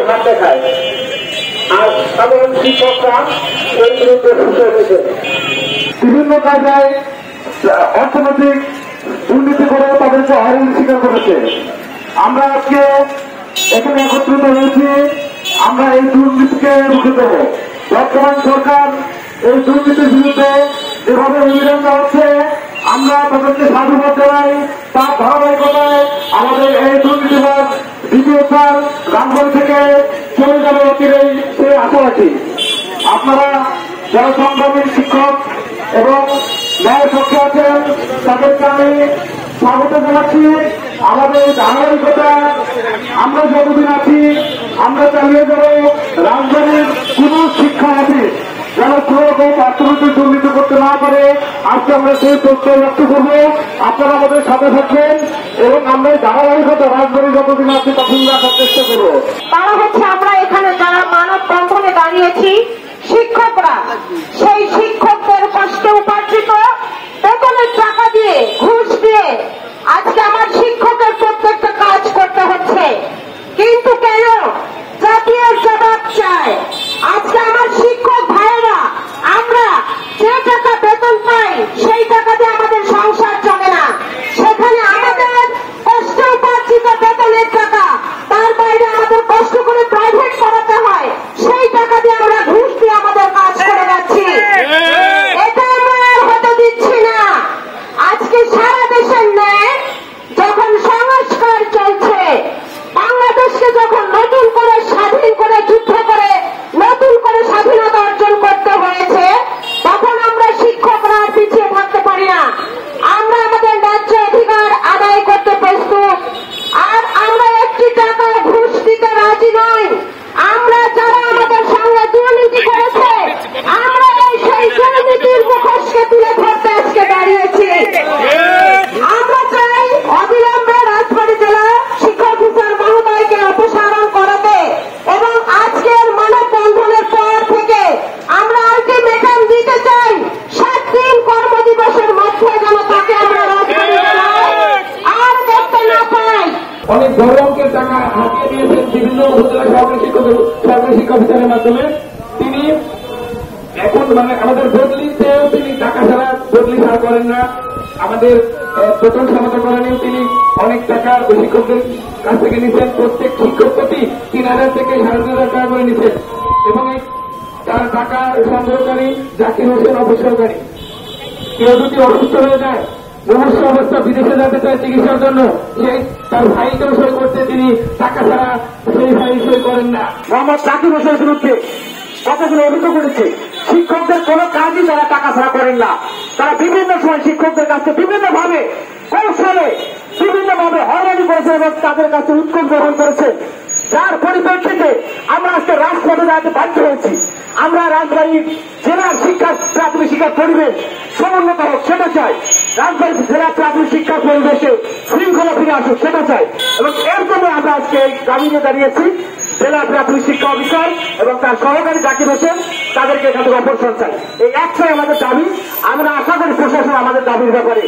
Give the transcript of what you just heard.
ভাব দেখায়, আর সাধারণ শিক্ষকরা এর বিরুদ্ধে ফুসে উঠেছে। বিভিন্ন কায়দায় অর্থনৈতিক দুর্নীতি করে তাদেরকে হয়রানি স্বীকার করেছে। আমরা আজকে এখানে একত্রিত হয়েছি, আমরা এই দুর্নীতিকে রুখে দেব। বর্তমান সরকার এই দুর্নীতির বিরুদ্ধে যেভাবে অভিযান হচ্ছে আমরা তাদেরকে সাধুবাদ জানাই। তার ধারাবাহিকতায় আমাদের এই দুর্নীতিবাদ দ্বিতীয় স্থান রামগঞ্জ থেকে চলে যাবে অতিরেই সে আশা রাখি। আপনারা যারা সংগ্রামী শিক্ষক এবং ন্যায়ের পক্ষে আছেন তাদেরকে আমি স্বাগত জানাচ্ছি। আমাদের ধারাবাহিকতা আমরা যতদিন আছি আমরা চালিয়ে যাব। রাজধানীর কোন শিক্ষা অফিস যেন কোন রকম অর্থনৈতিক দুর্নীতি করতে না পারে, আজকে আমরা সেই প্রত্যয় ব্যক্ত করবো। আপনারা আমাদের সাথে থাকবেন এবং আমরা ধারাবাহিকতা রাজধানী যতদিন আছি তখন রাখার চেষ্টা করবো। তারা হচ্ছে আমরা এখানে যারা মানববন্ধনে দাঁড়িয়েছি শিক্ষকরা, সেই শিক্ষকদের কষ্টে উপার্জিত বেতনের টাকা দিয়ে ঘুষ দিয়ে আজকে আমার শিক্ষকের প্রত্যেকটা কাজ করতে হচ্ছে। কিন্তু কেন? জাতীয় জবাব চায়। আজকে আমার শিক্ষক ভাইয়েরা আমরা যে টাকা বেতন পাই সেই টাকা দিয়ে আমাদের সংসার চলে না। সেখানে আমাদের কষ্টে উপার্জিত বেতনের টাকা, তার বাইরে আমাদের কষ্ট করে প্রাইভেট করাতে হয়, সেই টাকা দিয়ে আমরা ঘুষ দিয়ে আমাদের কাজ করে যাচ্ছি। এটা আমরা আর হতে দিচ্ছি না। আজকে সারা দেশের ন্যায় যখন সংস্কার চলছে, বাংলাদেশকে যখন নতুন করে স্বাধীন করে যুদ্ধ করে নতুন করে স্বাধীনতা অর্জন করতে হয়েছে, তখন আমরা শিক্ষকরা পিছিয়ে থাকতে পারি না। আমরা আমাদের ন্যায্য অধিকার আদায় করতে প্রস্তুত। আর আমরা একটি টাকা ঘুষ দিতে রাজি নই। আমরা যারা আমাদের সঙ্গে দুর্নীতি করেছে আমরা সেই দুর্নীতির মুখোশকে তুলে ধরতে আজকে দাঁড়িয়েছি। আমরা চাই অবিলম্বে রাজবাড়ী জেলা শিক্ষা অফিসার মহোদয়কে অপসারণ করাতে এবং আজকের মানববন্ধনের পর থেকে আমরা আলটিমেটাম দিতে চাই 7 দিন কর্মদিবসের মধ্যে যেন তাকে আমরা রাজবাড়ী জেলায় আর দেখতে না পাই। অনেক বড় অঙ্কের টাকা হাতিয়ে দিয়েছেন বিভিন্ন উপজেলা সরকারি শিক্ষা অফিসারের মাধ্যমে। তিনি এখন আমাদের বদলিতেও তিনি টাকা ছাড়া বদলি ছাড়া করেন না। আমাদের বেতন সমতা করেন তিনি অনেক টাকা ওই শিক্ষকদের কাছ থেকে নিচ্ছেন। প্রত্যেক শিক্ষক প্রতি 3000 থেকে 2500 টাকা করে নিচ্ছেন এবং তার টাকা সংগ্রহকারী জাকির হোসেন অবসরকারী। কেউ যদি অসুস্থ হয়ে যায়, মুমূর্ষু অবস্থা, বিদেশে যেতে চায় চিকিৎসার জন্য, সেই তার ভাইকেও সই করতে তিনি টাকা ছাড়া সেই ভাই সই করেন না। মোহাম্মদ জাকির হোসেনের বিরুদ্ধে কতগুলো অভিযোগ করেছে। শিক্ষকদের কোন কাজই তারা টাকা ছাড়া করেন না। তারা বিভিন্ন সময় শিক্ষকদের কাছে বিভিন্নভাবে কৌশলে বিভিন্নভাবে হয়রানি করেছে এবং তাদের কাছে উৎকোচ গ্রহণ করেছে, যার পরিপ্রেক্ষিতে আমরা আজকে রাজপথে যাতে বাধ্য হয়েছি। আমরা রাজবাড়ীর জেলার প্রাথমিক শিক্ষার পরিবেশ সমুন্নত হোক সেটা চাই। রাজবাড়ী জেলার প্রাথমিক শিক্ষার পরিবেশে শৃঙ্খলা ফিরে আসুক সেটা চাই এবং এর জন্য আমরা আজকে এই দাবি নিয়ে দাঁড়িয়েছি। জেলা প্রাথমিক শিক্ষা অফিসার এবং তার সহকারী জাকির হোসেন তাদেরকে এখান থেকে অপসারণ চাই। এই একটাই আমাদের দাবি। আমরা আশা করি প্রশাসন আমাদের দাবির ব্যাপারে